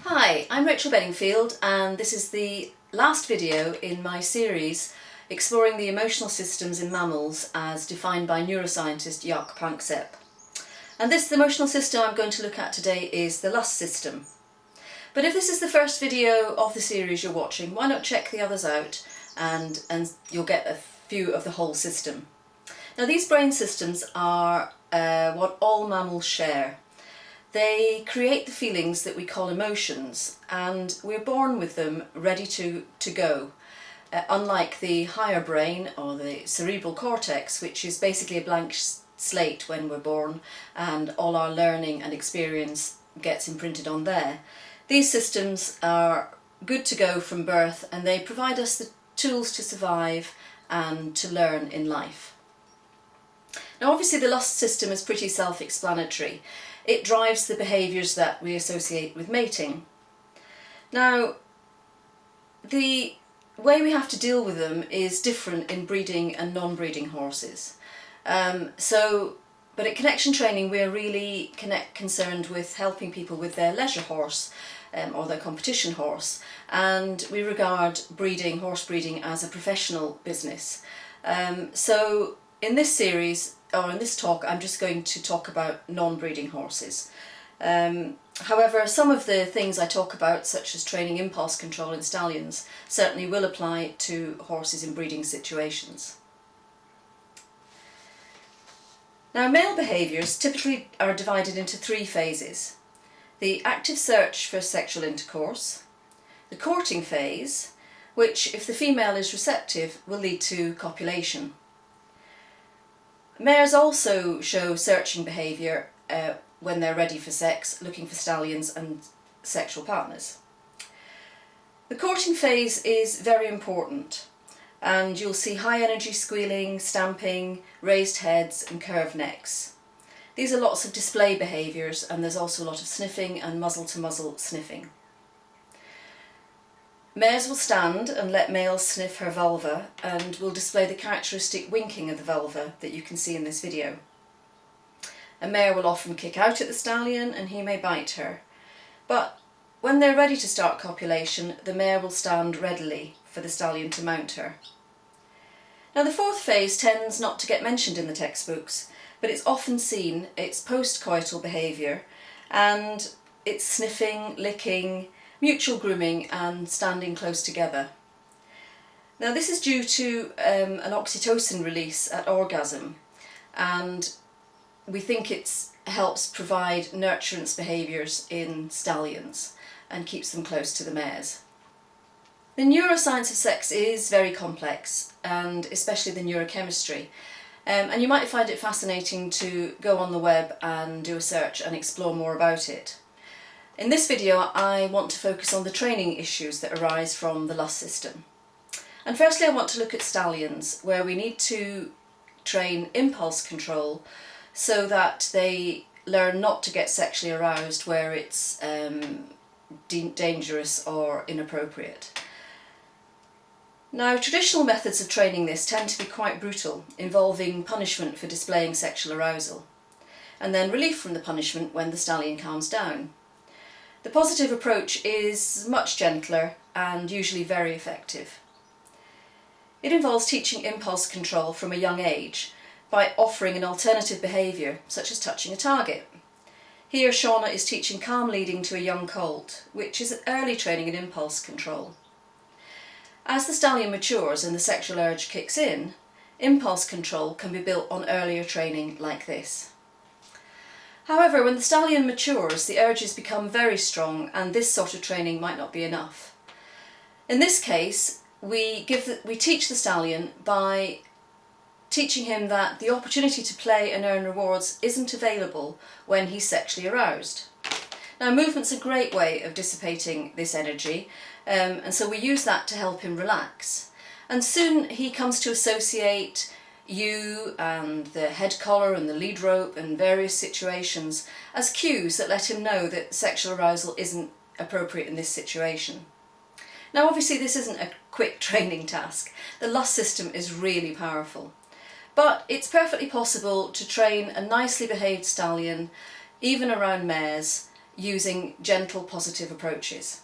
Hi, I'm Rachel Bedingfield and this is the last video in my series exploring the emotional systems in mammals as defined by neuroscientist Jaak Panksepp. And this emotional system I'm going to look at today is the lust system. But if this is the first video of the series you're watching, why not check the others out and you'll get a view of the whole system. Now these brain systems are what all mammals share. They create the feelings that we call emotions, and we're born with them ready to go. Unlike the higher brain or the cerebral cortex, which is basically a blank slate when we're born and all our learning and experience gets imprinted on there. These systems are good to go from birth and they provide us the tools to survive and to learn in life. Now obviously the lust system is pretty self-explanatory. It drives the behaviours that we associate with mating. Now, the way we have to deal with them is different in breeding and non-breeding horses. But at Connection Training we are really concerned with helping people with their leisure horse or their competition horse, and we regard horse breeding as a professional business. So in this series, or in this talk, I'm just going to talk about non-breeding horses. However, some of the things I talk about, such as training impulse control in stallions, certainly will apply to horses in breeding situations. Now, male behaviours typically are divided into three phases: the active search for sexual intercourse, the courting phase, which, if the female is receptive, will lead to copulation. Mares also show searching behaviour when they're ready for sex, looking for stallions and sexual partners. The courting phase is very important, and you'll see high energy squealing, stamping, raised heads and curved necks. These are lots of display behaviours, and there's also a lot of sniffing and muzzle to muzzle sniffing. Mares will stand and let males sniff her vulva and will display the characteristic winking of the vulva that you can see in this video. A mare will often kick out at the stallion and he may bite her. But when they're ready to start copulation, the mare will stand readily for the stallion to mount her. Now the fourth phase tends not to get mentioned in the textbooks, but it's often seen. It's post-coital behaviour, and it's sniffing, licking, mutual grooming and standing close together. Now this is due to an oxytocin release at orgasm, and we think it helps provide nurturance behaviours in stallions and keeps them close to the mares. The neuroscience of sex is very complex, and especially the neurochemistry, and you might find it fascinating to go on the web and do a search and explore more about it. In this video I want to focus on the training issues that arise from the lust system. And firstly I want to look at stallions, where we need to train impulse control so that they learn not to get sexually aroused where it's dangerous or inappropriate. Now traditional methods of training this tend to be quite brutal, involving punishment for displaying sexual arousal, and then relief from the punishment when the stallion calms down. The positive approach is much gentler and usually very effective. It involves teaching impulse control from a young age by offering an alternative behaviour, such as touching a target. Here Shauna is teaching calm leading to a young colt, which is early training in impulse control. As the stallion matures and the sexual urge kicks in, impulse control can be built on earlier training like this. However, when the stallion matures, the urges become very strong and this sort of training might not be enough. In this case, we teach the stallion by teaching him that the opportunity to play and earn rewards isn't available when he's sexually aroused. Now, movement's a great way of dissipating this energy, and so we use that to help him relax. And soon he comes to associate you and the head collar and the lead rope and various situations as cues that let him know that sexual arousal isn't appropriate in this situation. Now obviously this isn't a quick training task. The lust system is really powerful, but it's perfectly possible to train a nicely behaved stallion, even around mares, using gentle, positive approaches.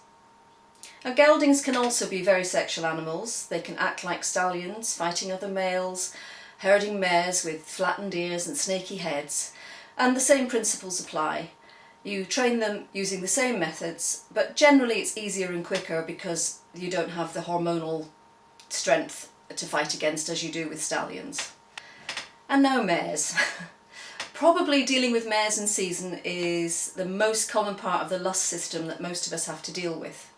Now, geldings can also be very sexual animals. They can act like stallions, fighting other males, herding mares with flattened ears and snaky heads, and the same principles apply. You train them using the same methods, but generally it's easier and quicker because you don't have the hormonal strength to fight against as you do with stallions. And now mares. Probably dealing with mares in season is the most common part of the lust system that most of us have to deal with.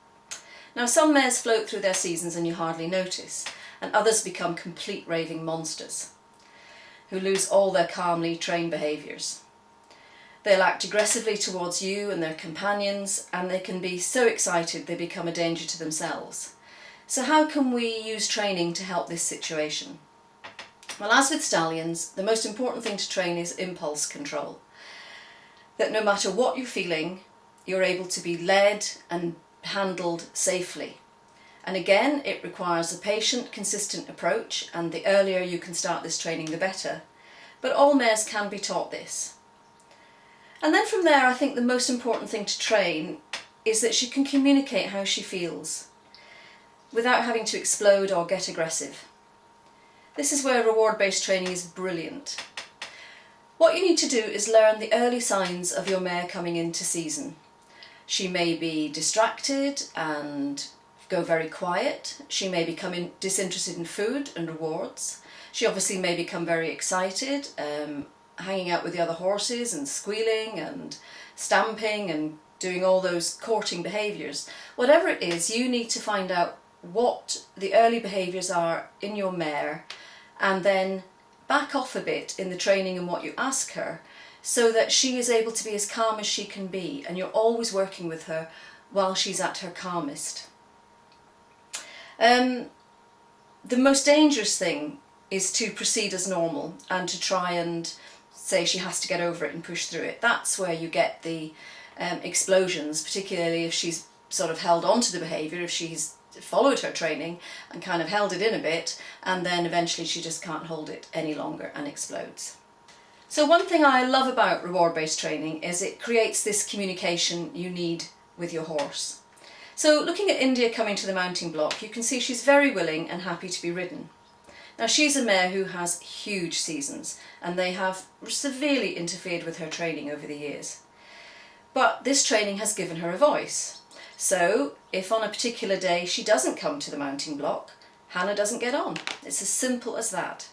Now, some mares float through their seasons and you hardly notice, and others become complete raving monsters who lose all their calmly trained behaviours. They'll act aggressively towards you and their companions, and they can be so excited they become a danger to themselves. So how can we use training to help this situation? Well, as with stallions, the most important thing to train is impulse control. That no matter what you're feeling, you're able to be led and handled safely. And again, it requires a patient, consistent approach, and the earlier you can start this training, the better. But all mares can be taught this. And then from there, I think the most important thing to train is that she can communicate how she feels without having to explode or get aggressive. This is where reward-based training is brilliant. What you need to do is learn the early signs of your mare coming into season. She may be distracted and go very quiet. She may become disinterested in food and rewards. She obviously may become very excited, hanging out with the other horses and squealing and stamping and doing all those courting behaviours. Whatever it is, you need to find out what the early behaviours are in your mare and then back off a bit in the training and what you ask her, so that she is able to be as calm as she can be, and you're always working with her while she's at her calmest. The most dangerous thing is to proceed as normal and to try and say she has to get over it and push through it. That's where you get the explosions, particularly if she's sort of held on to the behaviour, if she's followed her training and kind of held it in a bit, and then eventually she just can't hold it any longer and explodes. So one thing I love about reward-based training is it creates this communication you need with your horse. So looking at India coming to the mounting block, you can see she's very willing and happy to be ridden. Now, she's a mare who has huge seasons, and they have severely interfered with her training over the years. But this training has given her a voice. So if on a particular day she doesn't come to the mounting block, Hannah doesn't get on. It's as simple as that.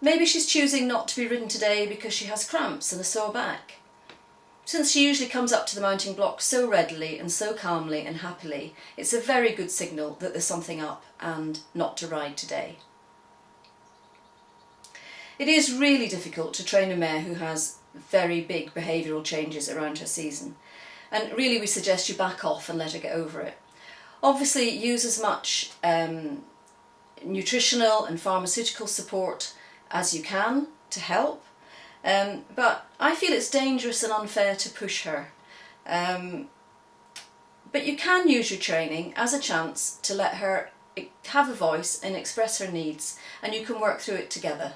Maybe she's choosing not to be ridden today because she has cramps and a sore back. Since she usually comes up to the mounting block so readily and so calmly and happily, it's a very good signal that there's something up and not to ride today. It is really difficult to train a mare who has very big behavioural changes around her season, and really we suggest you back off and let her get over it. Obviously use as much nutritional and pharmaceutical support as you can to help, but I feel it's dangerous and unfair to push her. But you can use your training as a chance to let her have a voice and express her needs, and you can work through it together.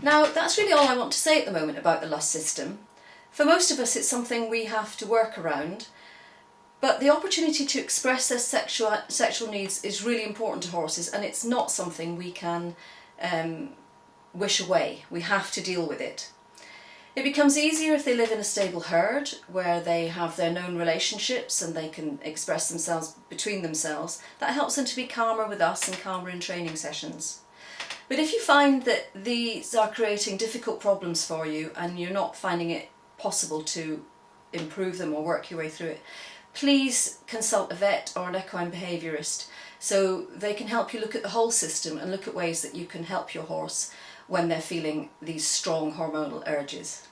Now, that's really all I want to say at the moment about the lust system. For most of us, it's something we have to work around, but the opportunity to express their sexual needs is really important to horses, and it's not something we can wish away. We have to deal with it. It becomes easier if they live in a stable herd where they have their known relationships and they can express themselves between themselves. That helps them to be calmer with us and calmer in training sessions. But if you find that these are creating difficult problems for you and you're not finding it possible to improve them or work your way through it, please consult a vet or an equine behaviourist so they can help you look at the whole system and look at ways that you can help your horse when they're feeling these strong hormonal urges.